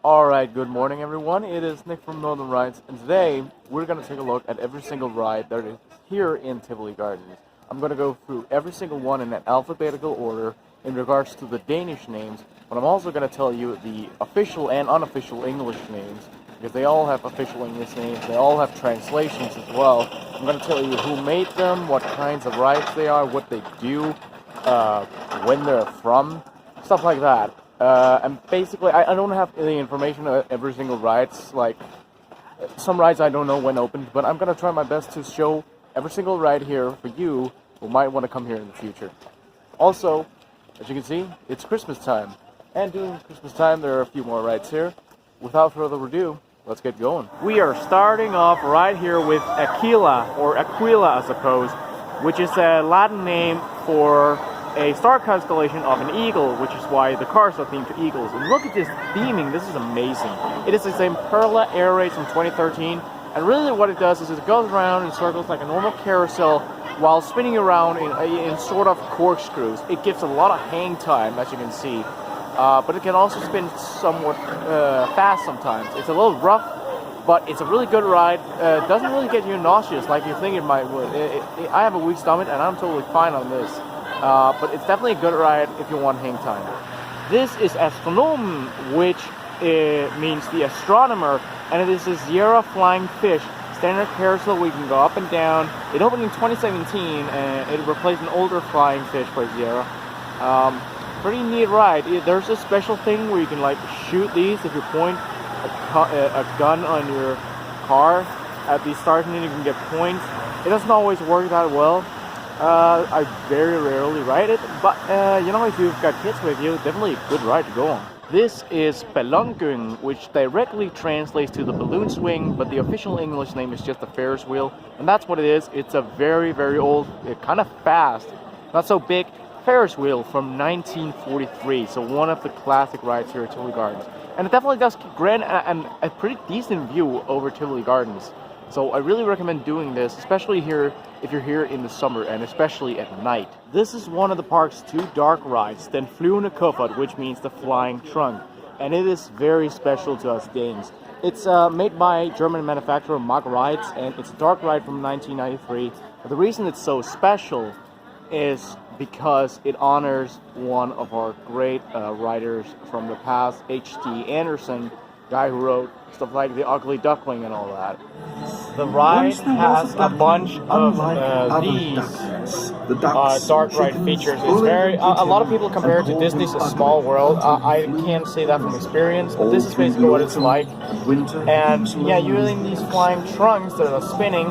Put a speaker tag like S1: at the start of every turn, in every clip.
S1: Alright, good morning everyone, it is Nick from Northern Rides, and today we're going to take a look at every single ride that is here in Tivoli Gardens. I'm going to go through every single one in an alphabetical order in regards to the Danish names, but I'm also going to tell you the official and unofficial English names, because they all have official English names, they all have translations as well. I'm going to tell you who made them, what kinds of rides they are, what they do, when they're from, stuff like that. And basically, I don't have any information on every single rides. Like, some rides I don't know when opened, but I'm gonna try my best to show every single ride here for you who might want to come here in the future. Also, as you can see, it's Christmas time, and during Christmas time there are a few more rides here. Without further ado, let's get going. We are starting off right here with Aquila, or Aquila I suppose, which is a Latin name for a star constellation of an eagle, which is why the cars are themed to eagles. And look at this theming, this is amazing. It is the same Perla Air Race from 2013, and really what it does is it goes around in circles like a normal carousel while spinning around in sort of corkscrews. It gives a lot of hang time, as you can see, but it can also spin somewhat fast sometimes. It's a little rough, but it's a really good ride. Doesn't really get you nauseous like you think it might would. I have a weak stomach and I'm totally fine on this. But it's definitely a good ride if you want hang time. This is Astronomen, which means the astronomer, and it is a Sierra flying fish standard carousel where you can go up and down. It opened in 2017 and it replaced an older flying fish for Sierra. Pretty neat ride. There's a special thing where you can like shoot these if you point a gun on your car at the start, and then you can get points. It doesn't always work that well. I very rarely ride it, but you know, if you've got kids with you, definitely a good ride to go on. This is Ballongyngen, which directly translates to the balloon swing, but the official English name is just the Ferris wheel, and that's what it is. It's a very, very old, kind of fast, not so big, Ferris wheel from 1943, so one of the classic rides here at Tivoli Gardens. And it definitely does grant a pretty decent view over Tivoli Gardens. So I really recommend doing this, especially here if you're here in the summer and especially at night. This is one of the park's two dark rides, Den Flyvende Kuffert, which means the flying trunk. And it is very special to us Danes. It's made by German manufacturer Mag Rides, and it's a dark ride from 1993. But the reason it's so special is because it honors one of our great writers from the past, H.T. Andersen, guy who wrote stuff like The Ugly Duckling and all that. The ride has a bunch of these dark ride features. It's very a lot of people compare it to Disney's A Small World. I can't say that from experience, but this is basically what it's like. And yeah, using these flying trunks that are spinning.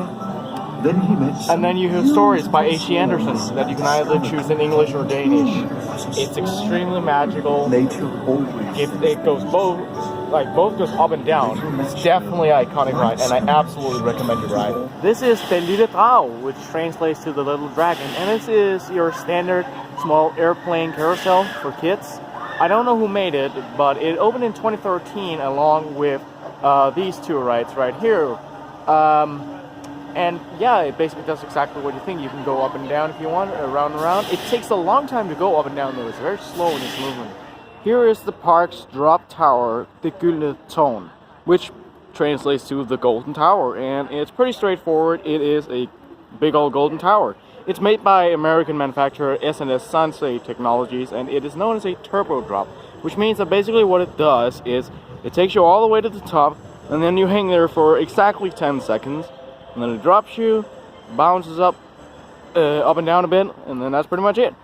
S1: And then you hear stories by H.T. Andersen that you can either choose in English or Danish. It's extremely magical. It goes both goes up and down. It's definitely an iconic ride, and I absolutely recommend you ride it. This is the Lille Drage, which translates to the Little Dragon, and this is your standard small airplane carousel for kids. I don't know who made it, but it opened in 2013 along with these two rides right here. And yeah, it basically does exactly what you think. You can go up and down if you want, around and around. It takes a long time to go up and down though. It's very slow in its movement. Here is the park's drop tower, Det Gyldne Tårn, which translates to the Golden Tower, and it's pretty straightforward. It is a big old golden tower. It's made by American manufacturer S&S Sansei Technologies, and it is known as a turbo drop, which means that basically what it does is it takes you all the way to the top, and then you hang there for exactly 10 seconds, and then it drops you, bounces up and down a bit, and then that's pretty much it.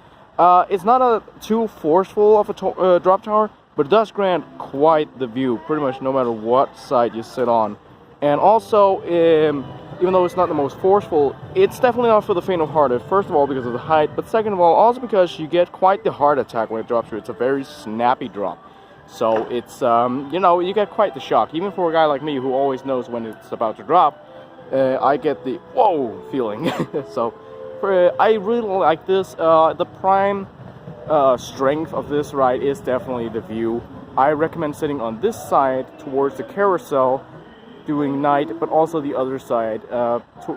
S1: It's not too forceful of a drop tower, but it does grant quite the view, pretty much no matter what side you sit on. And also, even though it's not the most forceful, it's definitely not for the faint of heart. First of all, because of the height, but second of all, also because you get quite the heart attack when it drops you. It's a very snappy drop. So it's, you know, you get quite the shock. Even for a guy like me who always knows when it's about to drop, I get the whoa feeling. So I really like this. The prime strength of this ride is definitely the view. I recommend sitting on this side towards the carousel doing night, but also the other side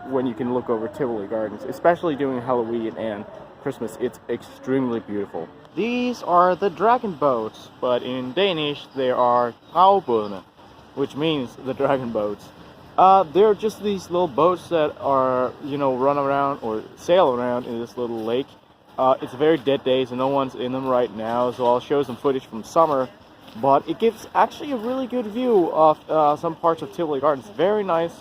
S1: when you can look over Tivoli Gardens, especially during Halloween and Christmas. It's extremely beautiful. These are the dragon boats, but in Danish they are Dragebådene, which means the dragon boats. They're just these little boats that are, you know, run around or sail around in this little lake. It's a very dead day, so no one's in them right now, so I'll show some footage from summer. But it gives actually a really good view of some parts of Tivoli Gardens. Very nice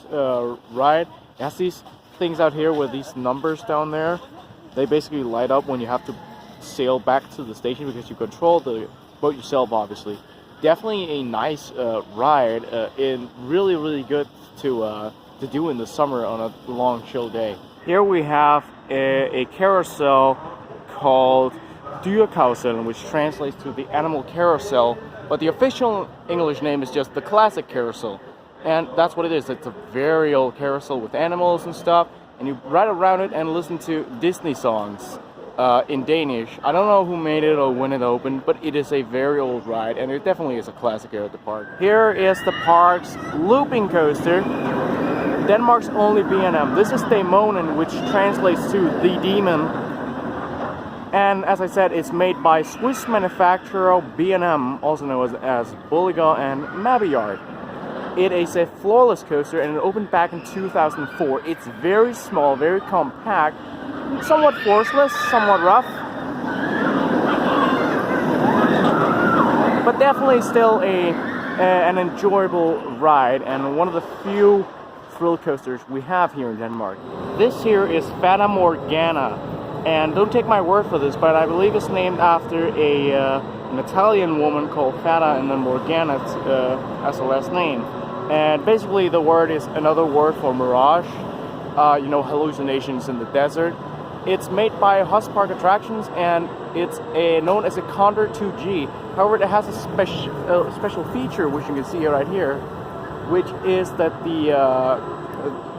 S1: ride. It has these things out here with these numbers down there. They basically light up when you have to sail back to the station because you control the boat yourself, obviously. Definitely a nice ride, and really good to do in the summer on a long chill day. Here we have a carousel called Dyrekarrusellen, which translates to the animal carousel, but the official English name is just the classic carousel. And that's what it is. It's a very old carousel with animals and stuff, and you ride around it and listen to Disney songs in Danish. I don't know who made it or when it opened, but it is a very old ride, and it definitely is a classic here at the park. Here is the park's looping coaster, Denmark's only B&M. This is Dæmonen, which translates to the demon. And as I said, it's made by Swiss manufacturer B&M, also known as Bulliger and Mabillard. It is a floorless coaster, and it opened back in 2004. It's very small, very compact, somewhat forceless, somewhat rough, but definitely still an enjoyable ride, and one of the few thrill coasters we have here in Denmark. This here is Fatamorgana, and don't take my word for this, but I believe it's named after an Italian woman called Fata and then Morgana as a last name. And basically the word is another word for mirage, you know, hallucinations in the desert. It's made by Huss Park Attractions, and it's known as a Condor 2G. However, it has a special feature, which you can see right here, which is that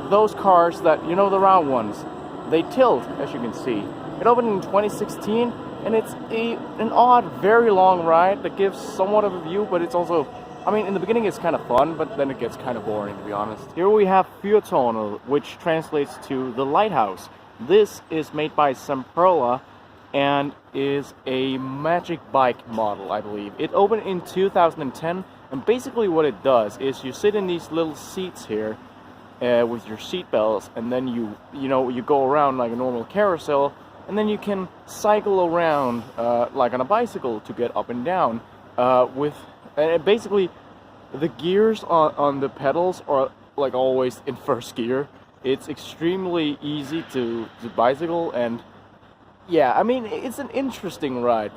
S1: those cars that, you know, the round ones, they tilt, as you can see. It opened in 2016, and it's an odd, very long ride that gives somewhat of a view, but it's also, I mean, in the beginning it's kind of fun, but then it gets kind of boring, to be honest. Here we have Fyrtårnet, which translates to the lighthouse. This is made by Semperla and is a magic bike model, I believe. It opened in 2010, and basically what it does is you sit in these little seats here with your seat belts, and then you go around like a normal carousel, and then you can cycle around like on a bicycle to get up and down and basically the gears on the pedals are like always in first gear. It's extremely easy to bicycle, and yeah, I mean, it's an interesting ride.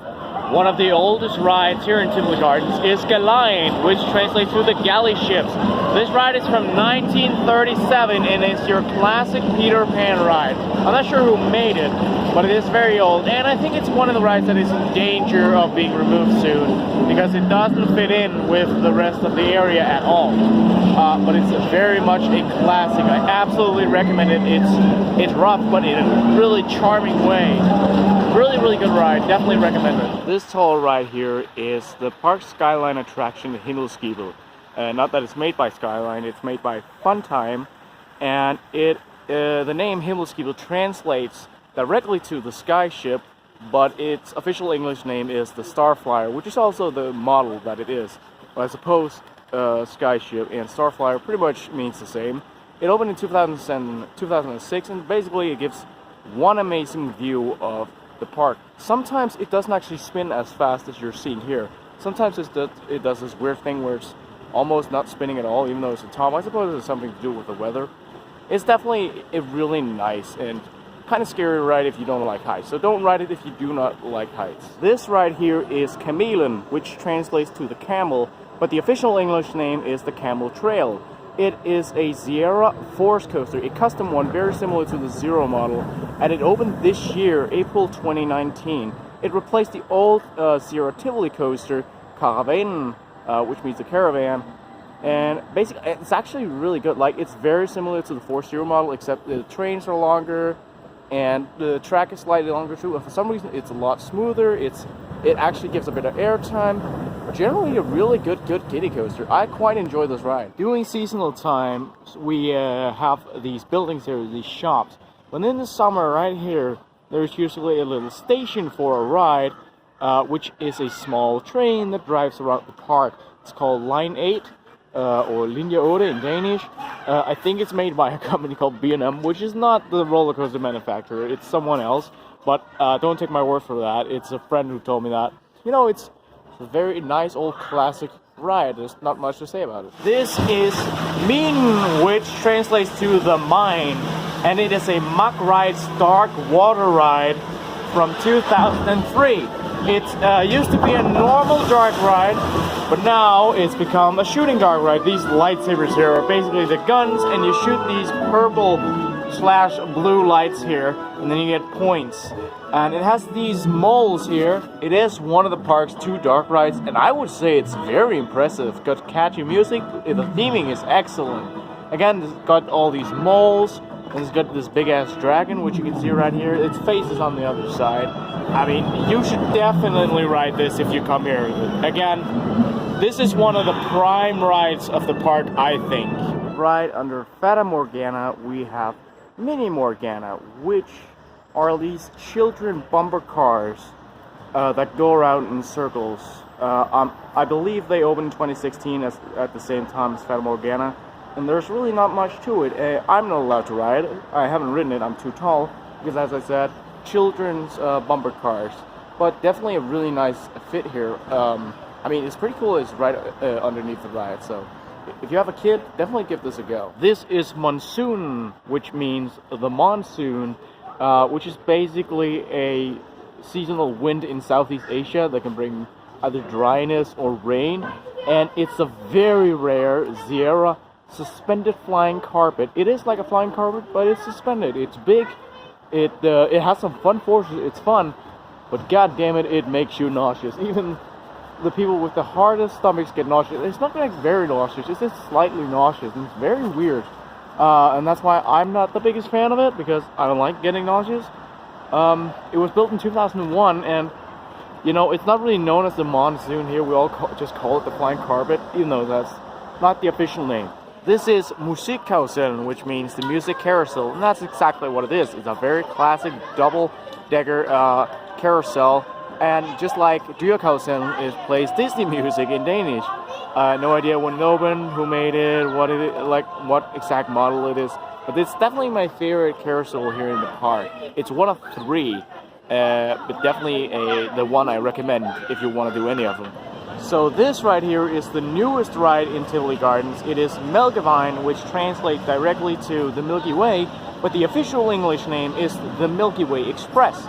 S1: One of the oldest rides here in Tivoli Gardens is Galejen, which translates to the galley ships. This ride is from 1937, and it's your classic Peter Pan ride. I'm not sure who made it, but it is very old, and I think it's one of the rides that is in danger of being removed soon, because it doesn't fit in with the rest of the area at all. But it's very much a classic. I absolutely recommend it. It's rough, but in a really charming way. Really good ride. Definitely recommend it. This tall ride here is the park skyline attraction Himmelskibet. Not that it's made by Skyline, it's made by Funtime, and the name Himmelskibet translates directly to the sky ship, but its official English name is the Starflyer, which is also the model that it is. But I suppose Skyship and Starflyer pretty much means the same. It opened in 2006, and basically it gives one amazing view of the park. Sometimes it doesn't actually spin as fast as you're seeing here. Sometimes it does this weird thing where it's almost not spinning at all, even though it's a top. I suppose it has something to do with the weather. It's definitely a really nice and kind of scary ride if you don't like heights. So don't ride it if you do not like heights. This ride here is Kamelen, which translates to the camel, but the official English name is the Camel Trail. It is a Sierra Force coaster, a custom one very similar to the Zero model, and it opened this year, April 2019. It replaced the old Sierra Tivoli coaster, Caravane, which means the caravan, and basically it's actually really good. Like, it's very similar to the Force Zero model, except the trains are longer and the track is slightly longer too, and for some reason it's a lot smoother. It actually gives a bit of airtime. Generally a really good kiddie coaster. I quite enjoy this ride. During seasonal time, we have these buildings here, these shops. But in the summer, right here, there's usually a little station for a ride, which is a small train that drives around the park. It's called Line 8, or Linie 8 in Danish. I think it's made by a company called B&M, which is not the roller coaster manufacturer, it's someone else. But don't take my word for that, it's a friend who told me that. You know, it's a very nice old classic ride, there's not much to say about it. This is Minen, which translates to the mine, and it is a Mack Rides dark water ride from 2003. It used to be a normal dark ride, but now it's become a shooting dark ride. These lightsabers here are basically the guns, and you shoot these purple/blue lights here, and then you get points. And it has these moles here. It is one of the park's 2 dark rides, and I would say it's very impressive. It's got catchy music, the theming is excellent. Again, it's got all these moles, and it's got this big ass dragon, which you can see right here. Its face is on the other side. I mean, you should definitely ride this if you come here. Again, this is one of the prime rides of the park, I think. Right under Fatamorgana, we have Minimorgana, which are these children bumper cars that go around in circles. I believe they opened in 2016 at the same time as Fatamorgana, and there's really not much to it. I'm not allowed to ride. I haven't ridden it, I'm too tall, because as I said, children's bumper cars. But definitely a really nice fit here. I mean, it's pretty cool, it's right underneath the ride, so if you have a kid, definitely give this a go. This is Monsunen, which means the monsoon, which is basically a seasonal wind in Southeast Asia that can bring either dryness or rain. And it's a very rare Sierra suspended flying carpet. It is like a flying carpet, but it's suspended. It's big. It has some fun forces. It's fun, but god damn it, it makes you nauseous. Even the people with the hardest stomachs get nauseous. It's not like very nauseous. It's just slightly nauseous, and it's very weird. And that's why I'm not the biggest fan of it, because I don't like getting nauseous. It was built in 2001, and you know, it's not really known as the monsoon here. We all just call it the flying carpet, even though that's not the official name. This is Musikkarrusellen, which means the music carousel, and that's exactly what it is. It's a very classic double-decker carousel, and just like Dyrekarrusellen, it plays Disney music in Danish. No idea when it opened, who made it, what exact model it is, but it's definitely my favorite carousel here in the park. It's one of 3, but definitely the one I recommend if you want to do any of them. So this right here is the newest ride in Tivoli Gardens. It is Mælkevejen, which translates directly to the Milky Way, but the official English name is the Milky Way Express.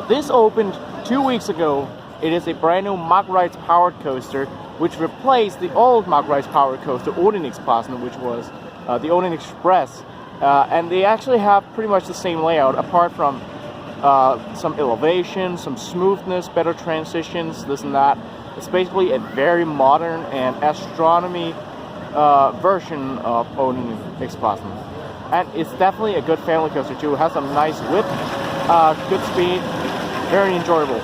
S1: This opened 2 weeks ago. It is a brand new Mack Rides powered coaster, which replaced the old Mack Rides powered coaster Odin-Expressen, which was the Odin Express. And they actually have pretty much the same layout, apart from some elevation, some smoothness, better transitions, this and that. It's basically a very modern and astronomy version of Odin Expressen. And it's definitely a good family coaster too. It has a nice width, good speed, very enjoyable.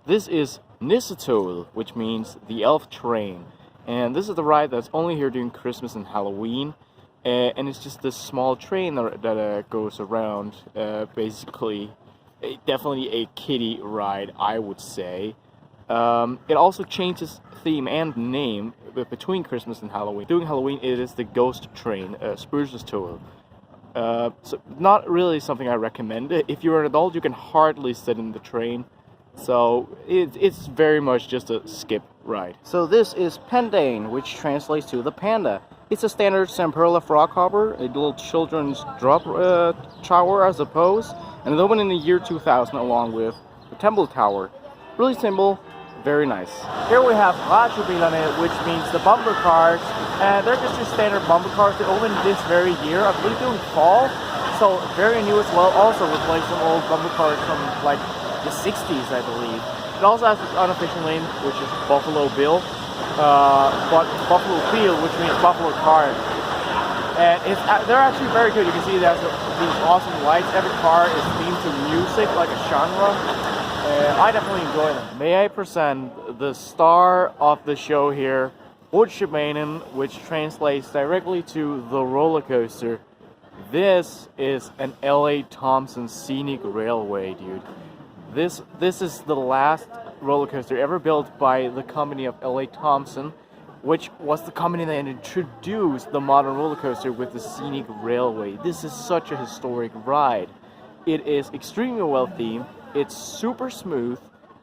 S1: This is Nissetoget, which means the elf train. And this is the ride that's only here during Christmas and Halloween. And it's just this small train that goes around, basically. Definitely a kiddie ride, I would say. It also changes theme and name between Christmas and Halloween. During Halloween, it is the ghost train, Spøgelsestårnet. So not really something I recommend. If you're an adult, you can hardly sit in the train. So it's very much just a skip ride. So this is Pandaen, which translates to the panda. It's a standard Samperla frog hopper, a little children's drop tower, I suppose. And it opened in the year 2000 along with the Temple Tower. Really simple, very nice. Here we have Radiobilerne, which means the bumper cars. And they're just your standard bumper cars. They opened this very year, I believe during fall. So very new as well. Also replaced some old bumper cars from like the 60s, I believe. It also has its unofficial name, which is Buffalo Bill. But Buffalo Field, which means Buffalo Cars. And they're actually very good. You can see there's these awesome lights. Every car is themed to music, like a genre. I definitely enjoy them. May I present the star of the show here, Rutschebanen, which translates directly to the roller coaster. This is an L.A. Thompson scenic railway, dude. This is the last roller coaster ever built by the company of L.A. Thompson, which was the company that introduced the modern roller coaster with the scenic railway. This is such a historic ride. It is extremely well themed. It's super smooth.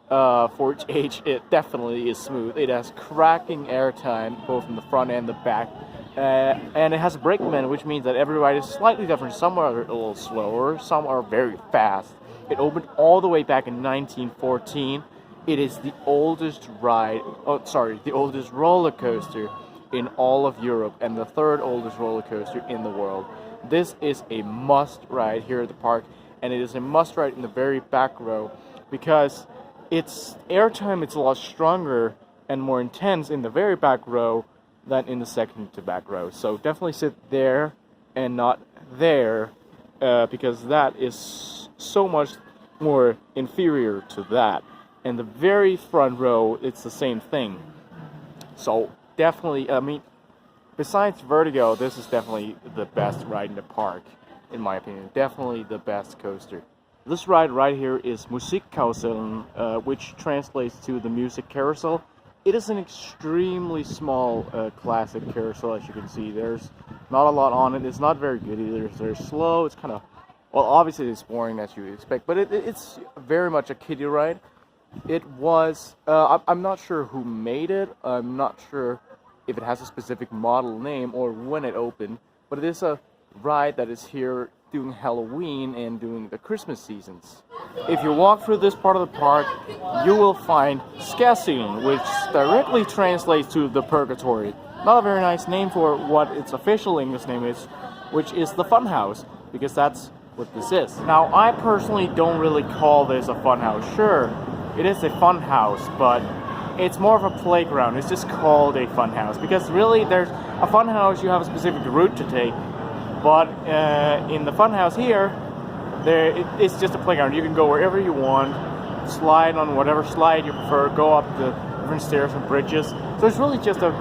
S1: For its age, it definitely is smooth. It has cracking airtime, both in the front and the back. And it has a brakeman, which means that every ride is slightly different. Some are a little slower, some are very fast. It opened all the way back in 1914. It is the oldest the oldest roller coaster in all of Europe and the third oldest roller coaster in the world. This is a must ride here at the park, and it is a must ride in the very back row because its airtime is a lot stronger and more intense in the very back row than in the second to back row. So definitely sit there and not there because that is so much more inferior to that. And the very front row, it's the same thing. So definitely, I mean, besides Vertigo, this is definitely the best ride in the park, in my opinion. Definitely the best coaster. This ride right here is Musikkarrusellen, which translates to the Music Carousel. It is an extremely small classic carousel, as you can see. There's not a lot on it. It's not very good either. It's very slow. It's kind of, well, obviously it's boring as you would expect, but it's very much a kiddie ride. It was, I'm not sure who made it. I'm not sure if it has a specific model name or when it opened, but it is a ride that is here doing Halloween and doing the Christmas seasons. If you walk through this part of the park, you will find Skærsilden, which directly translates to the Purgatory. Not a very nice name for what its official English name is, which is the Funhouse, because that's what this is. Now, I personally don't really call this a funhouse. Sure, it is a funhouse, but it's more of a playground. It's just called a funhouse because really, there's a funhouse. You have a specific route to take, but in the funhouse here, it's just a playground. You can go wherever you want, slide on whatever slide you prefer, go up the different stairs and bridges. So it's really just a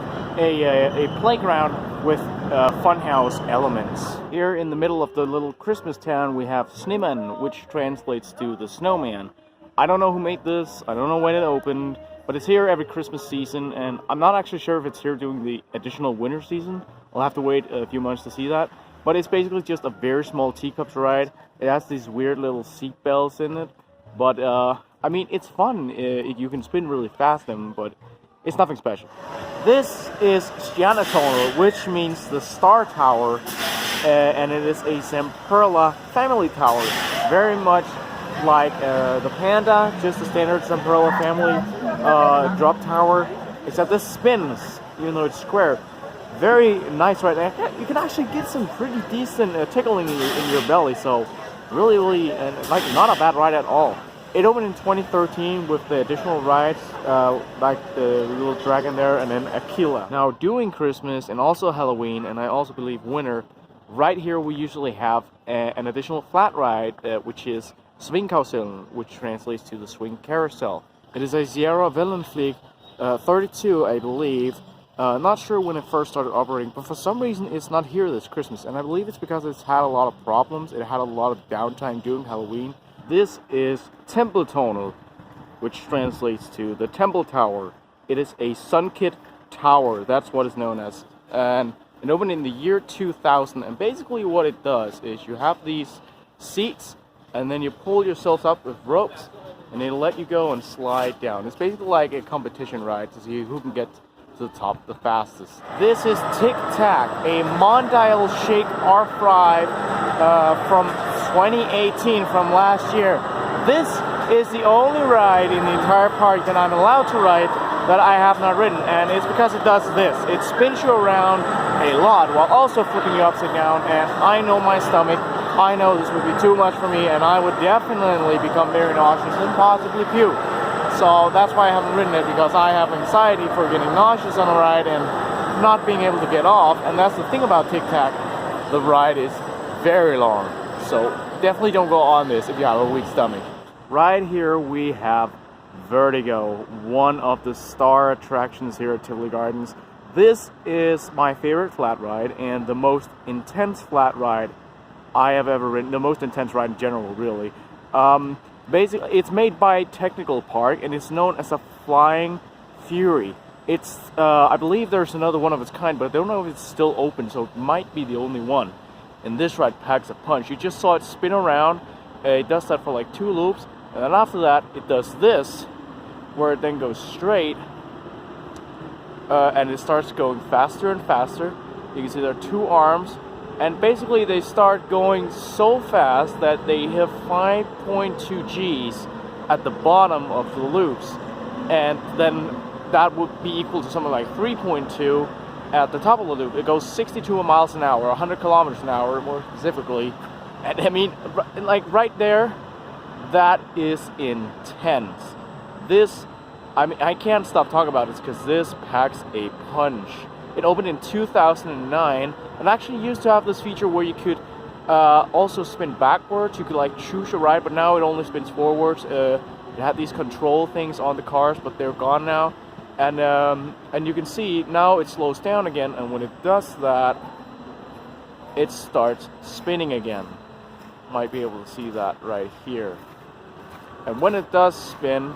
S1: playground with funhouse elements. Here in the middle of the little Christmas town, we have Snemanden, which translates to the snowman. I don't know who made this. I don't know when it opened. But it's here every Christmas season, and I'm not actually sure if it's here during the additional winter season. I'll have to wait a few months to see that. But it's basically just a very small teacups ride. It has these weird little seat belts in it. But, I mean, it's fun. You can spin really fast then, but it's nothing special. This is Stjernetårnet, which means the Star Tower. And it is a Zamperla family tower. Very much like the Panda, just a standard Zamperla family drop tower, except this spins, even though it's square. Very nice right there. You can actually get some pretty decent tickling in your belly, so really, like, not a bad ride at all. It opened in 2013 with the additional rides, like the little dragon there, and then Aquila. Now, during Christmas and also Halloween, and I also believe winter, right here we usually have an additional flat ride, which is Svingkarrusellen, which translates to the Swing Carousel. It is a Sierra Vellenfleet 32, I believe. Not sure when it first started operating, but for some reason it's not here this Christmas, and I believe it's because it's had a lot of problems. It had a lot of downtime during Halloween. This is Tempeltunnel, which translates to the Temple Tower. It is a Sunkit tower, that's what it's known as. And it opened in the year 2000, and basically what it does is you have these seats, and then you pull yourself up with ropes, and they let you go and slide down. It's basically like a competition ride to see who can get to the top the fastest. This is Tic Tac, a Mondial Shake R5 from 2018, from last year. This is the only ride in the entire park that I'm allowed to ride that I have not ridden, and it's because it does this. It spins you around a lot while also flipping you upside down, and I know my stomach. I know this would be too much for me, and I would definitely become very nauseous and possibly puke. So that's why I haven't ridden it, because I have anxiety for getting nauseous on a ride and not being able to get off. And that's the thing about Tic Tac, the ride is very long. So definitely don't go on this if you have a weak stomach. Right here we have Vertigo, one of the star attractions here at Tivoli Gardens. This is my favorite flat ride and the most intense flat ride I have ever ridden, the most intense ride in general, really. Basically, it's made by Technical Park, and it's known as a Flying Fury. It's, I believe there's another one of its kind, but I don't know if it's still open, so it might be the only one. And this ride packs a punch. You just saw it spin around. It does that for like 2 loops, and then after that, it does this, where it then goes straight, and it starts going faster and faster. You can see there are 2 arms, and basically they start going so fast that they have 5.2 Gs at the bottom of the loops, and then that would be equal to something like 3.2 at the top of the loop. It goes 62 miles an hour, 100 kilometers an hour more specifically, and I mean, like right there, that is intense. This, I mean, I can't stop talking about this because this packs a punch. It opened in 2009 and actually used to have this feature where you could also spin backwards. You could like choose a ride, but now it only spins forwards. It had these control things on the cars, but they're gone now. And you can see now it slows down again, and when it does that, it starts spinning again. Might be able to see that right here. And when it does spin,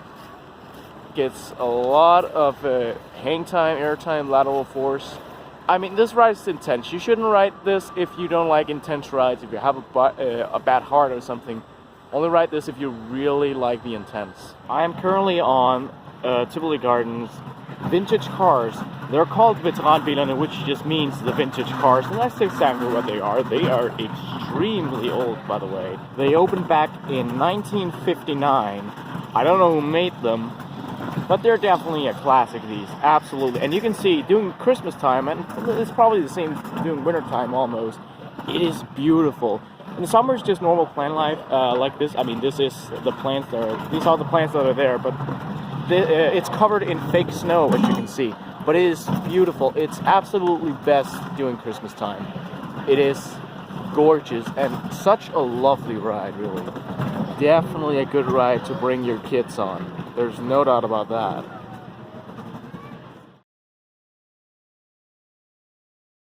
S1: gets a lot of hang time, air time, lateral force. I mean, this ride is intense. You shouldn't ride this if you don't like intense rides, if you have a bad heart or something. Only ride this if you really like the intense. I am currently on Tivoli Gardens vintage cars. They're called Radiobilerne, which just means the vintage cars, and that's exactly what they are. They are extremely old, by the way. They opened back in 1959. I don't know who made them, but they're definitely a classic, these, absolutely. And you can see, during Christmas time, and it's probably the same during winter time almost, it is beautiful. In the summer, it's just normal plant life, like this. I mean, this is the plants that are, these are the plants that are there, but it's covered in fake snow, as you can see. But it is beautiful. It's absolutely best during Christmas time. It is gorgeous and such a lovely ride, really. Definitely a good ride to bring your kids on. There's no doubt about that.